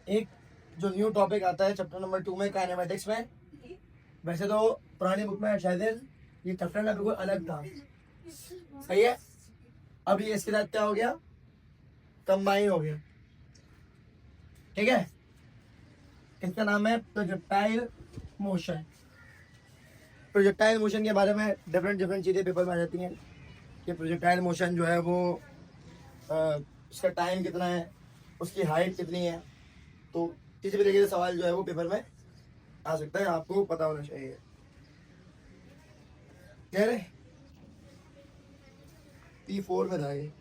एक जो new topic आता है चैप्टर नंबर 2 में काइनेमेटिक्स में। वैसे तो पुरानी बुक में शायद ये चैप्टर ना बिल्कुल अलग था, सही है। अब ये इसके साथ क्या हो गया, कंबाइन हो गया, ठीक है। इसका नाम है प्रोजेक्टाइल मोशन। प्रोजेक्टाइल मोशन के बारे में डिफरेंट चीज़ें पेपर में आ जाती हैं कि प्रोजेक्टाइल मोशन जो है वो उसका टाइम कितना है, उसकी हाइट कितनी है। तो किसी भी तरीके से सवाल जो है वो पेपर में आ सकता है, आपको पता होना चाहिए। कह रहे P4 में था ये।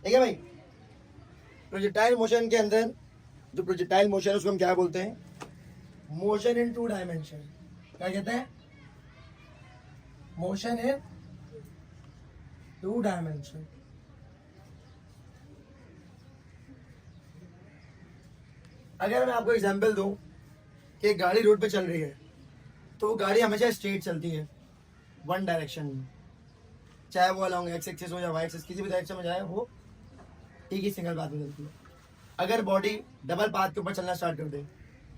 ठीक है भाई। प्रोजेक्टाइल मोशन के अंदर जो प्रोजेक्टाइल मोशन है उसको हम क्या बोलते हैं, मोशन इन 2 डायमेंशन। क्या कहते हैं, मोशन इन 2 डायमेंशन। अगर मैं आपको एग्जांपल दूं कि एक गाड़ी रोड पे चल रही है तो वो गाड़ी हमेशा स्ट्रेट चलती है, वन डायरेक्शन में, चाहे वो अलॉन्ग एक्स एक्सिस हो या वाई एक्सिस, किसी भी डायरेक्शन में जाए वो एक ही सिंगल पाथ में चलती है। अगर बॉडी डबल पाथ के ऊपर चलना स्टार्ट कर दे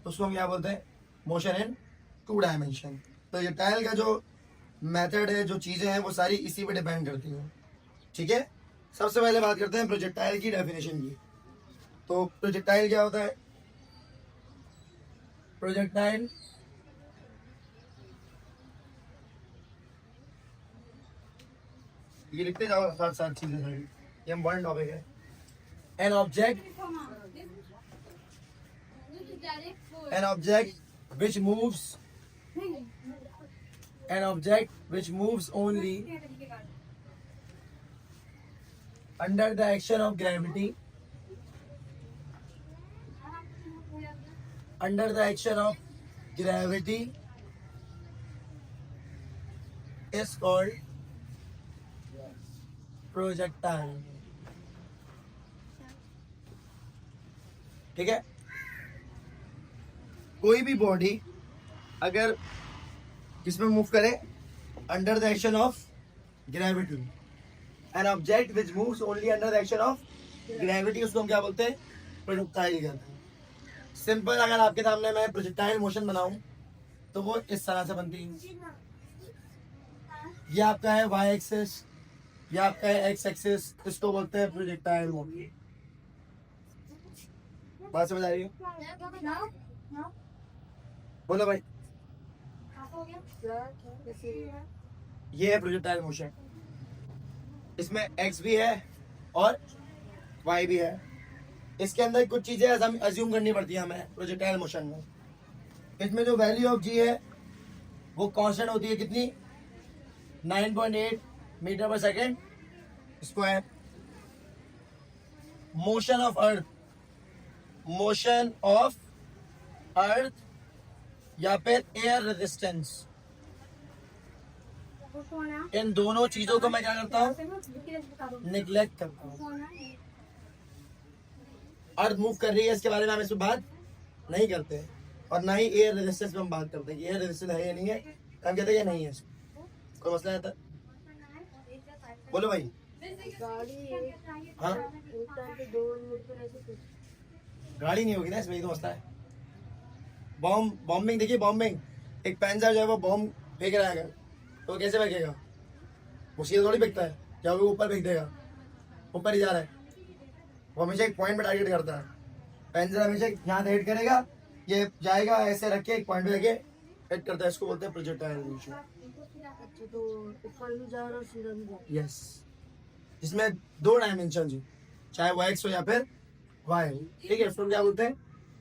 तो उसको हम क्या बोलते हैं, मोशन इन 2 डायमेंशन। तो ये टाइल का जो मेथड है, जो चीज़ें हैं वो सारी इसी पे डिपेंड करती हैं, ठीक है। सबसे पहले बात करते हैं प्रोजेक्टाइल की डेफिनेशन की। तो प्रोजेक्टाइल क्या होता है, प्रोजेक्टाइल ये लिखते जाओ साथ साथ चीजें सारी, ये इम्पोर्टेंट टॉपिक है। An object which moves only under the action of gravity is called projectile, ठीक है। कोई भी बॉडी अगर किसमें मूव करे, under the action of gravity, an object which moves only under the action of gravity, उसको हम क्या बोलते हैं, प्रोजेक्टाइल कहते हैं। सिंपल अगर आपके सामने मैं प्रोजेक्टाइल मोशन बनाऊं तो वो इस तरह से बनती है। ये आपका है वाई एक्सिस, ये आपका है एक्स एक्सिस, इसको बोलते हैं प्रोजेक्टाइल मोशन। बात समझ आ रही है, बोलो भाई। ये है प्रोजेक्टाइल मोशन, इसमें एक्स भी है और वाई भी है। इसके अंदर कुछ चीजें अज्यूम करनी पड़ती है हमें प्रोजेक्टाइल मोशन में। इसमें जो वैल्यू ऑफ जी है वो कांस्टेंट होती है, कितनी, 9.8 मीटर पर second square. Motion of earth या फिर एयर रेजिस्टेंस, इन दोनों चीजों को मैं क्या करता हूँ, निग्लेक्ट करता हूँ। अर्थ मूव कर रही है इसके बारे में हम इसमें बात नहीं करते हैं, और ना ही एयर रेजिस्टेंस में हम बात करते हैं कि एयर रेजिस्टेंस है या नहीं है, हम कहते हैं नहीं है। कोई मसला है तो बोलो भाई। हाँ, गाड़ी नहीं होगी ना इसमें, तो मसला है। बॉम्बिंग देखिए, बॉम्बिंग, एक पैंजर जो है वो बॉम्ब फेंक रहा है अगर, तो कैसे फेंकेगा, वो सीधा थोड़ी फेंकता है, क्या वो ऊपर फेंक देगा, ऊपर ही जा रहा है, वो हमेशा एक पॉइंट पे टारगेट करता है। पैंजर हमेशा यहाँ से हिट करेगा, ये जाएगा ऐसे रख के एक पॉइंट पे रखे हिट करता है, इसको बोलते हैं प्रोजेक्टाइल मोशन। यस, जिसमें 2 डायमेंशन है, चाहे वो एक्स हो या फिर वाई हो, ठीक है। इसको क्या बोलते हैं,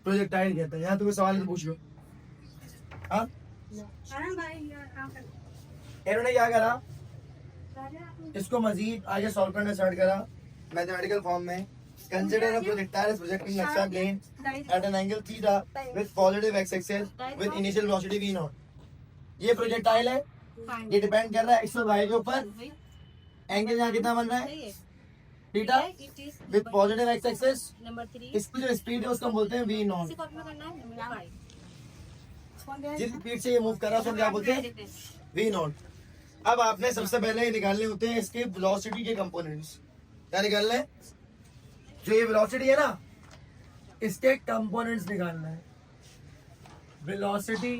प्रोजेक्टाइल कहते हैं। यहाँ तुम्हें सवाल तो पूछ लो। हाँ, इन्होंने क्या करा, इसको मजीद आगे सॉल्व करना स्टार्ट करा मैथमेटिकल फॉर्म में। Consider a projectile is projecting extra plane at an angle theta with positive x axis with initial velocity v naught. ये प्रोजेक्टाइल है, ये डिपेंड कर रहा है एक्स और वाई के ऊपर। एंगल यहाँ कितना बन रहा है, theta with positive x axis. इसकी जो स्पीड है उसको हम बोलते हैं v नॉट। जिस स्पीड से ये मूव कर रहा है उसको क्या बोलते हैं, v नॉट। अब आपने सबसे पहले निकालने होते हैं इसके वेलोसिटी के कंपोनेंट्स। क्या निकालना है? जो ये वेलोसिटी है ना, इसके कंपोनेंट्स निकालना है। वेलोसिटी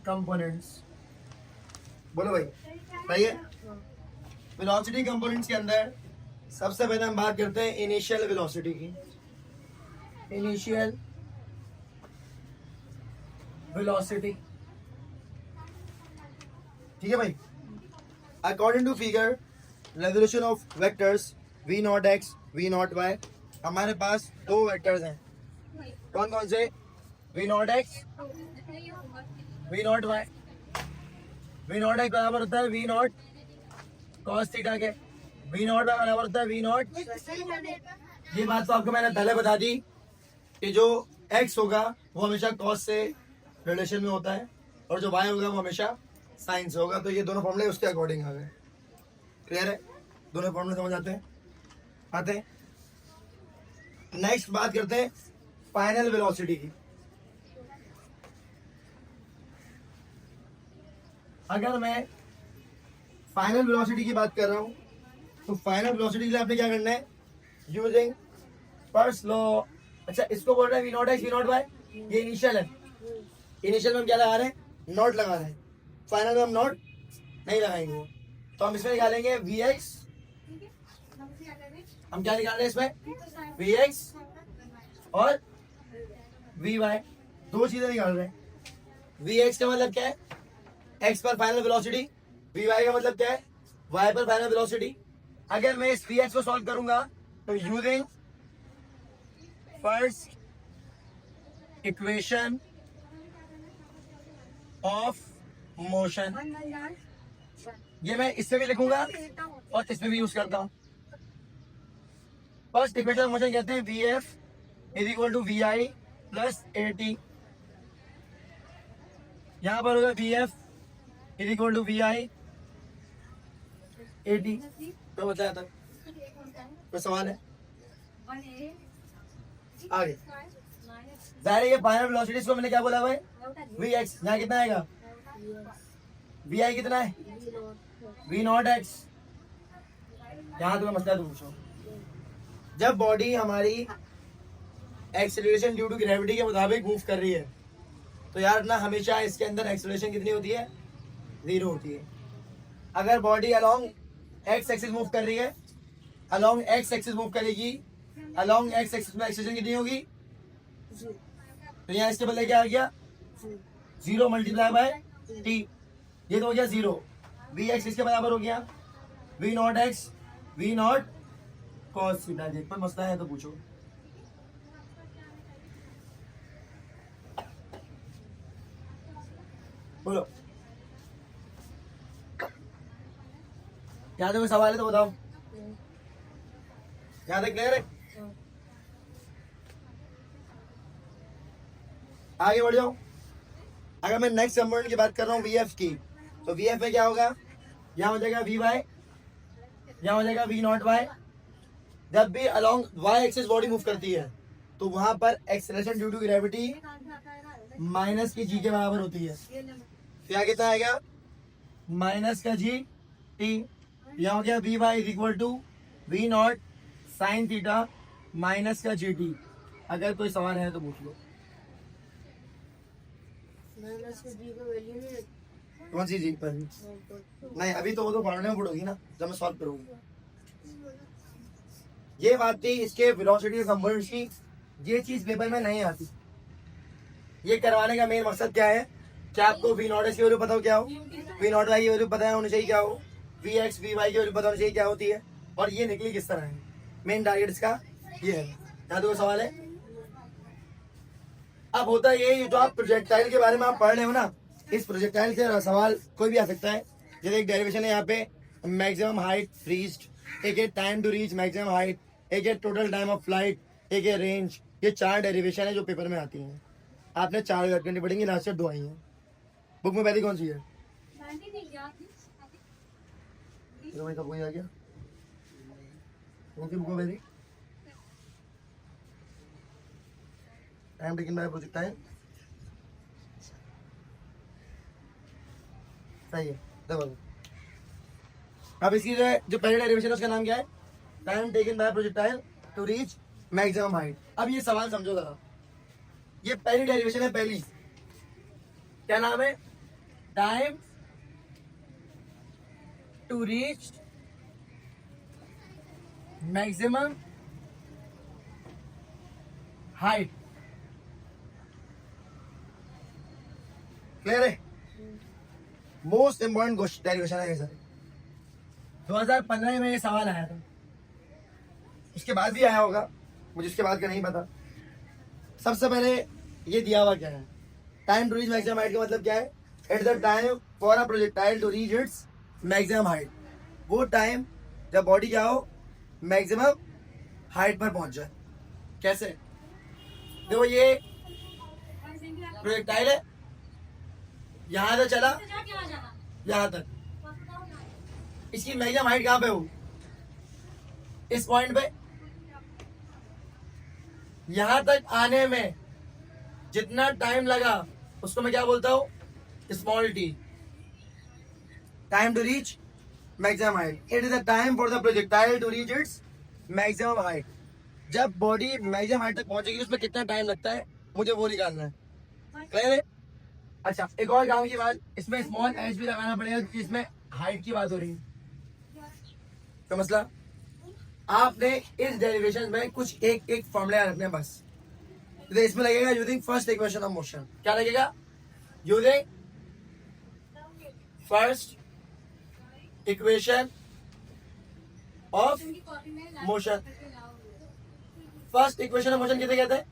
कंपोनेंट्स, बोलो भाई, सही है। वेलोसिटी कंपोनेंट्स के अंदर सबसे पहले हम बात करते हैं इनिशियल वेलोसिटी की। इनिशियल वेलोसिटी, ठीक है भाई। According to figure resolution of vectors v naught x v naught y, हमारे पास दो वेक्टर्स हैं। कौन कौन से? v naught x v naught y। v naught x बराबर होता है v नॉट cos थीटा के, v नॉट y बराबर होता है v नॉट। ये बात तो आपको मैंने पहले बता दी कि जो x होगा वो हमेशा cos से रिलेशन में होता है और जो y होगा वो हमेशा साइन से होगा। तो ये दोनों फॉर्मूले उसके अकॉर्डिंग आ गए। क्लियर है? दोनों फॉर्मूले समझ आते हैं? नेक्स्ट बात करते हैं फाइनल वेलोसिटी की। अगर मैं फाइनल वेलोसिटी की बात कर रहा हूं तो फाइनल वेलोसिटी के लिए आपने क्या करना है? Using first law. अच्छा, इसको बोल रहे हैं v naught x v naught y, ये इनिशियल है। इनिशियल में हम क्या लगा रहे हैं? नॉट लगा रहे हैं। फाइनल में हम नॉट नहीं लगाएंगे, तो हम इसमें निकालेंगे वी एक्स। हम क्या निकाल रहे हैं इसमें? वी एक्स और वी वाई, दो चीजें निकाल रहे हैं। वी एक्स का मतलब क्या है? एक्स पर फाइनल वेलोसिटी। वी वाई का मतलब क्या है? वाई पर फाइनल वेलोसिटी। अगर मैं इस वी एक्स को सॉल्व करूंगा तो using first equation of motion, ये मैं इससे भी लिखूंगा और इसमें भी यूज करता हूं। फर्स्ट इक्वेशन ऑफ मोशन कहते हैं v f is equal to v i plus a t. यहां पर होगा v f is equal to v i a t. तो बताया था, कोई सवाल है? आगे जाहिर है ये फाइनल वेलोसिटी को मैंने क्या बोला भाई? V x. यहाँ कितना आएगा? वी आई कितना है? V naught x. यहाँ तुम्हें मसला तो पूछो, जब बॉडी हमारी एक्सेलरेशन ड्यू टू ग्रेविटी के मुताबिक मूव कर रही है तो यार ना हमेशा इसके अंदर एक्सेलरेशन कितनी होती है? 0 होती है। अगर body along x axis move कर रही है, अलोंग एक्स एक्सिस मूव करेगी, अलोंग एक्स एक्सिस में एक्सेलरेशन कितनी होगी? तो यहाँ इसके बदले क्या आ गया? 0 मल्टीप्लाई बाय टी। ये तो हो गया 0। वी एक्स इसके बराबर हो गया v naught x v naught cos theta. देख पर मसला है तो पूछो। बोलो, यहाँ तक कोई सवाल है तो बताओ। यहाँ तक क्लियर है? आगे बढ़ जाओ। अगर मैं नेक्स्ट कंपोनेंट की बात कर रहा हूँ वी एफ की, तो वी एफ में क्या होगा? यहाँ हो जाएगा वी वाई, यहाँ हो जाएगा वी नॉट वाई। जब भी along Y axis body move करती है तो वहां पर acceleration due to gravity minus की जी के बराबर होती है। तो यहाँ कितना आएगा? माइनस का जी टी। यहाँ हो गया v y is equal to v naught sine theta minus का जी टी। अगर कोई सवाल है तो पूछ लो। कौन सी जी पर? नहीं, अभी तो वो तो फॉर्मूले में पुट होगी ना जब मैं सॉल्व करूंगी। ये बात थी इसके वेलोसिटी कंपोनेंट्स की। ये चीज पेपर में नहीं आती। ये करवाने का मेन मकसद क्या है? क्या आपको वी नॉट एक्स की वैल्यू पता हो क्या हो, वी नॉट वाई की वैल्यू पता होनी चाहिए क्या हो, वी एक्स वी वाई की वैल्यू पता होनी चाहिए क्या होती है, और ये निकली किस तरह है। मेन टारगेट इसका ये है। यहाँ तो सवाल है। अब होता ये जो आप प्रोजेक्टाइल के बारे में आप पढ़ रहे हो ना, इस प्रोजेक्टाइल से सवाल कोई भी आ सकता है। जैसे एक डेरिवेशन है यहाँ पे, मैक्सिमम हाइट रीच्ड, एक है time to reach maximum height, एक है टोटल टाइम ऑफ फ्लाइट, एक है रेंज। ये 4 डेरिवेशन है जो पेपर में आती हैं। आपने 4 याद करनी पड़ेंगी, लास्ट से 2 आई हैं। बुक में पहली कौन सी है? तो वही आ गया। कौन सी बुक में पहली? Time taken by projectile. सही है, देखो अब इसकी जो पहली डेरिवेशन है उसका नाम क्या है? Time taken by projectile to reach maximum height. अब ये सवाल समझो जरा, ये पहली डेरिवेशन है, पहली क्या नाम है? Time to reach maximum height. Clear है? मोस्ट इंपॉर्टेंट क्वेश्चन डेरिवेशन है सर। 2015 में ये सवाल आया था, उसके बाद भी आया होगा, मुझे उसके बाद का नहीं पता। सबसे पहले ये दिया हुआ क्या है? Time to reach maximum height का मतलब क्या है? At the time for a projectile to reach its maximum height. वो टाइम जब बॉडी क्या हो, मैक्सिमम हाइट पर पहुंच जाए। कैसे? देखो ये प्रोजेक्टाइल है, यहां से चला यहां तक, इसकी मैक्सिमम हाइट कहां पे हो? इस पॉइंट पे। यहां तक आने में जितना टाइम लगा उसको मैं क्या बोलता हूं? Small t. Time to reach maximum height, it is the time for the projectile to reach its maximum height. जब बॉडी मैक्सिमम हाइट तक पहुंचेगी उसमें कितना टाइम लगता है, मुझे वो निकालना है। क्लियर है? अच्छा, एक और काम की बात, इसमें स्मॉल एच भी लगाना पड़ेगा क्योंकि इसमें हाइट की बात हो रही है। तो मसला, आपने इस डेरिवेशन में कुछ एक फॉर्मूला रखने हैं बस। तो इसमें लगेगा using first equation of motion. क्या लगेगा? Using first equation of motion. First equation of motion किसे कहते हैं?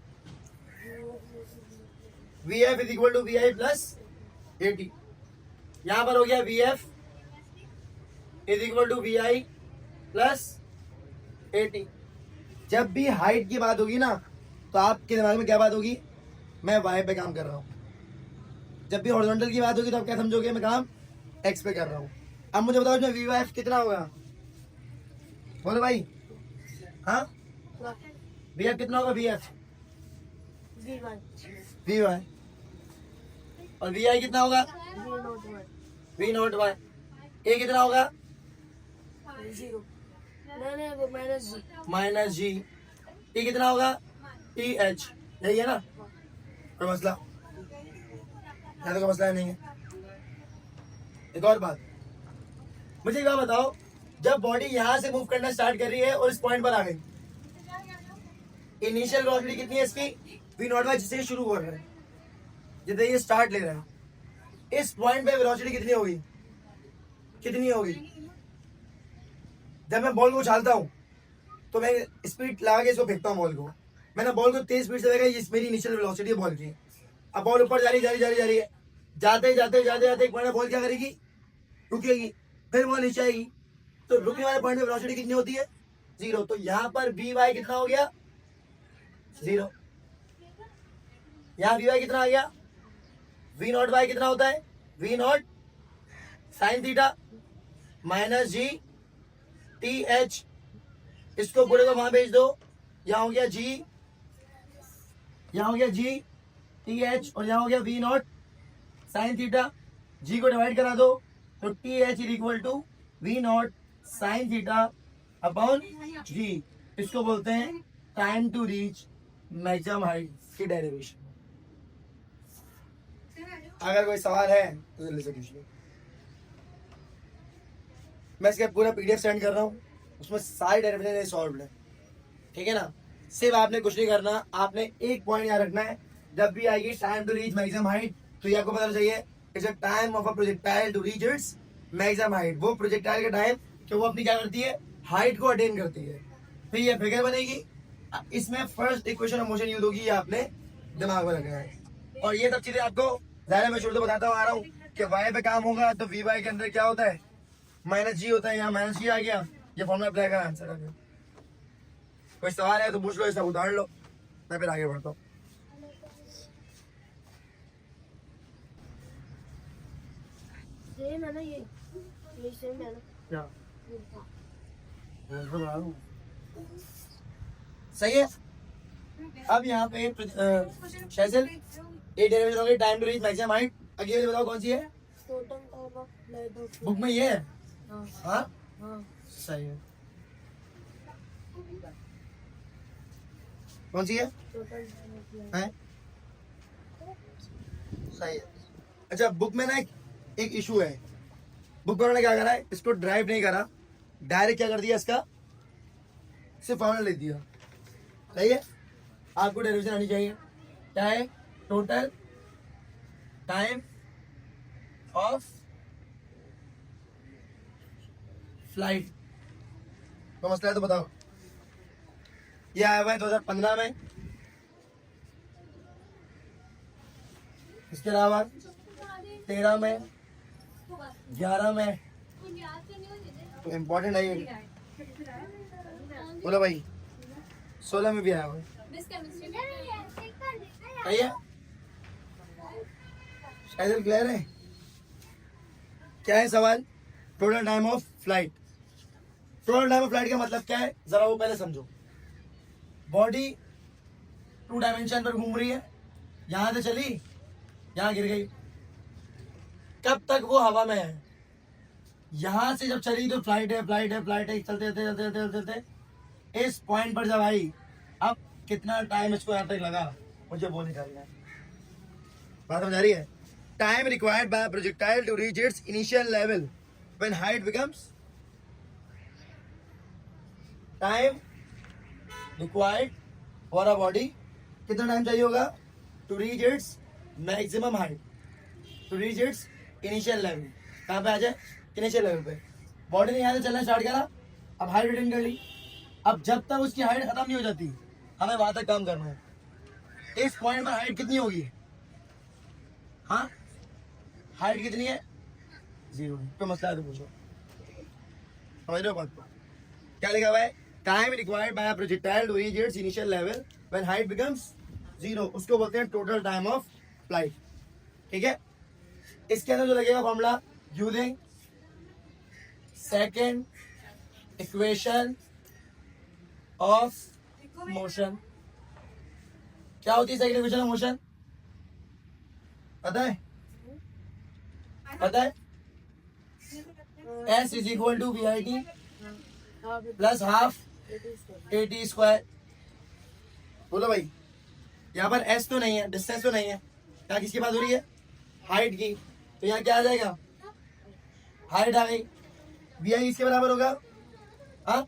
V f is equal to v i plus a t. यहां पर हो गया v f is equal to v i plus a t. जब भी हाइट की बात होगी ना तो आपके दिमाग में क्या बात होगी? मैं वाई पे काम कर रहा हूं। जब भी हॉरिजॉन्टल की बात होगी तो आप क्या समझोगे? मैं काम एक्स पे कर रहा हूं। अब मुझे बताओ इसमें वी वाई एफ कितना होगा? बोलो भाई। हाँ, वी एफ कितना होगा? वी एफ वी वाई, और वी आई कितना होगा? We naught Y. ए कितना होगा? Minus g. टी कितना होगा? T H. यही है ना कोई मसला? या तो कोई मसला नहीं है। एक और बात, मुझे क्या बताओ, जब बॉडी यहां से मूव करना स्टार्ट कर रही है और इस पॉइंट पर आ गई, इनिशियल वेलोसिटी कितनी है इसकी? वी नॉट बाय, जिससे शुरू हो रहा है, जितने ये स्टार्ट ले रहा है, इस पॉइंट पे वेलोसिटी कितनी होगी? कितनी होगी? जब मैं बॉल को उछालता हूं तो मैं स्पीड लगा के इसको फेंकता हूं बॉल को। मैंने बॉल को तेज स्पीड से फेंका, ये मेरी इनिशियल वेलोसिटी है बॉल की। अब बॉल ऊपर जा रही है, जाते जाते एक पॉइंट बॉल क्या करेगी? रुकेगी, फिर बॉल नीचे आएगी, तो रुकने वाले पॉइंट पे वेलोसिटी कितनी होती है? 0। तो यहाँ पर वी वाई कितना हो गया? 0। यहाँ वी वाई कितना आ गया? वी नॉट वाई कितना होता है? V naught sine theta minus g t h. इसको पूरे को वहां भेज दो, यहाँ हो गया जी, यहाँ हो गया जी टी एच, और यहाँ हो गया v naught sine theta. G को डिवाइड करा दो तो T H is equal to v naught sine theta upon g. इसको बोलते हैं time to reach maximum height की डेरिवेशन। अगर कोई सवाल है तो जल्दी से पूछिए। मैं इसका पूरा पीडीएफ सेंड कर रहा हूँ, उसमें सारी डेरिवेशन सॉल्व है, ठीक है ना? सिर्फ आपने कुछ नहीं करना, आपने एक पॉइंट याद रखना है, जब भी आएगी time to reach maximum height तो ये आपको पता चाहिए it's a time of a projectile to reach its maximum height. वो प्रोजेक्टाइल का टाइम कि वो अपनी क्या करती है? हाइट को अटेन करती है। फिर ये फिगर बनेगी, इसमें first equation of motion use होगी, ये आपने दिमाग में रखना है। और ये सब चीजें आपको ज़्यादा मैं शुरू से बताता आ रहा हूँ कि वाई पे काम होगा तो वी वाई के अंदर क्या होता है? माइनस जी होता है। यहाँ माइनस जी आ गया, ये फॉर्मूला अप्लाई का आंसर आ गया। कोई सवाल है तो पूछ लो, इसका उदाहरण लो, मैं फिर आगे बढ़ता हूँ। सही है। अब यहाँ पे शैसल 8 डेरिवेशन हो गई time to reach maximum height. अगली वाली बताओ कौन सी है? बुक में ये है। हाँ हाँ। सही है। कौन सी है? हैं? सही है। अच्छा बुक में ना एक इशू है। बुक वालों ने क्या करा है, इसको ड्राइव नहीं करा, डायरेक्ट क्या कर दिया, इसका सिर्फ फॉर्मूला लिख दिया। सही है। आपको डेरिवेशन आनी चाहिए। क्या है? Total time of flight. तो मसला है तो बताओ। ये आया हुआ है 2015 में। इसके अलावा 13 में, 11 में, तो इम्पोर्टेंट है ये। बोलो भाई 16 में भी आया हुआ है। सही है। शायद क्लियर है। क्या है सवाल? Total time of flight. Total time of flight का मतलब क्या है, जरा वो पहले समझो। बॉडी 2 डायमेंशन पर घूम रही है, यहां से चली, यहां गिर गई। कब तक वो हवा में है? यहां से जब चली तो फ्लाइट है, फ्लाइट है, फ्लाइट है, चलते चलते चलते चलते चलते इस पॉइंट पर जब आई, अब कितना टाइम इसको यहां तक लगा, मुझे वो निकालना है। बात समझ आ रही है? Time required by projectile to reach its initial level when height becomes, time required for a body, कितना टाइम चाहिए होगा to reach its maximum height, to reach its initial level. कहाँ पे आ जाए? इनिशियल लेवल पे। बॉडी ने यहाँ से चलना स्टार्ट करा, अब हाइट अटेन कर ली। अब जब तक उसकी हाइट खत्म नहीं हो जाती, हमें वहां तक काम करना है। इस पॉइंट पर हाइट कितनी होगी? हाँ हाइट कितनी है? 0। तो मसला है तो पूछो। समझ रहे हो बात को? क्या लिखा हुआ है? Time required by a projectile to reach its initial level when height becomes 0, उसको बोलते हैं टोटल टाइम ऑफ फ्लाइट। ठीक है। इसके अंदर जो लगेगा formula, using second equation of motion. क्या होती है सेकेंड इक्वेशन ऑफ मोशन? पता है? पता है? S is equal to VIT plus half AT square. बोलो भाई, यहाँ पर S तो नहीं है, डिस्टेंस तो नहीं है, यहाँ किसकी बात हो रही है? हाइट की। तो यहाँ क्या आ जाएगा? हाइट आ गई। VI इसके बराबर होगा, हाँ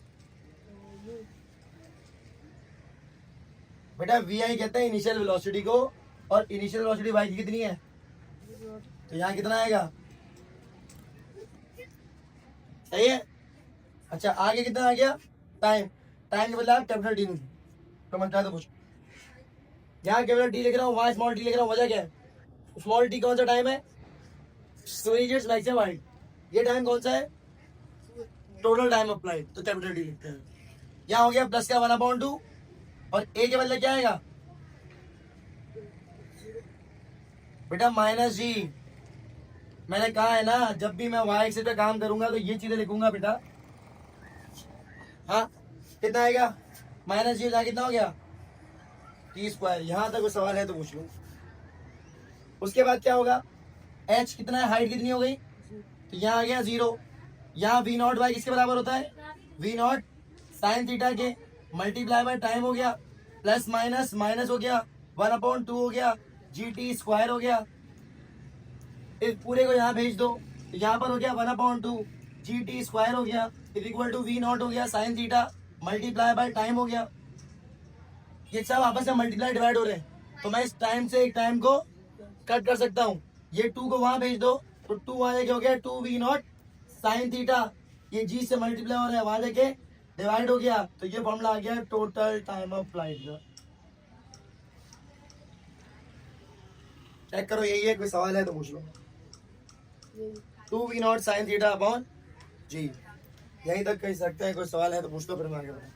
बेटा, VI कहते हैं इनिशियल वेलोसिटी को, और इनिशियल वेलोसिटी y की कितनी है? तो यहाँ कितना आएगा? सही है। अच्छा आगे कितना आ गया? टाइम। टाइम के बदले कैपिटल टी लिख, तो मतलब तो कुछ यहाँ कैपिटल टी लिख रहा हूँ, वहाँ स्मॉल टी लिख रहा हूँ। वजह क्या है? स्मॉल टी कौन सा टाइम है? To reach its maximum height. ये टाइम कौन सा है? टोटल टाइम ऑफ फ्लाइट, तो कैपिटल टी लिखते हैं। यहाँ हो गया प्लस का 1/2, और ए के बदले क्या आएगा बेटा? -G। मैंने कहा है ना, जब भी मैं y एक्सिस पे काम करूंगा तो ये चीजें लिखूंगा बेटा। हाँ कितना आएगा? -G, यहाँ कितना हो गया? T square. यहाँ तक कोई सवाल है तो पूछ लो। उसके बाद क्या होगा? h कितना है? हाइट कितनी हो गई? तो यहाँ आ गया 0। यहाँ V0 बाई किसके बराबर होता है? V0 साइन थीटा के मल्टीप्लाई बाय टाइम हो गया, प्लस माइनस माइनस हो गया, 1/2 हो गया, GT स्क्वायर हो गया। इस पूरे को यहाँ भेज दो, तो यहाँ पर हो गया 1/2 GT स्क्वायर हो गया इज इक्वल टू V0 हो गया sine theta multiply by time हो गया। ये सब आपस में मल्टीप्लाई डिवाइड हो रहे हैं, तो मैं इस टाइम से एक टाइम को कट कर सकता हूँ। ये 2 को वहां भेज दो, तो 2 वहां जाके हो गया 2V0 साइन थीटा। ये G से मल्टीप्लाई हो रहा है, वहां जाके डिवाइड हो गया, तो ये फॉर्मूला आ गया टोटल टाइम ऑफ फ्लाइट का। चेक करो, यही है। कोई सवाल है तो पूछ लो। 2V0 sign theta upon G, यहीं तक कह सकते हैं। कोई सवाल है तो पूछ लो, फिर मैं आगे बढ़ूं।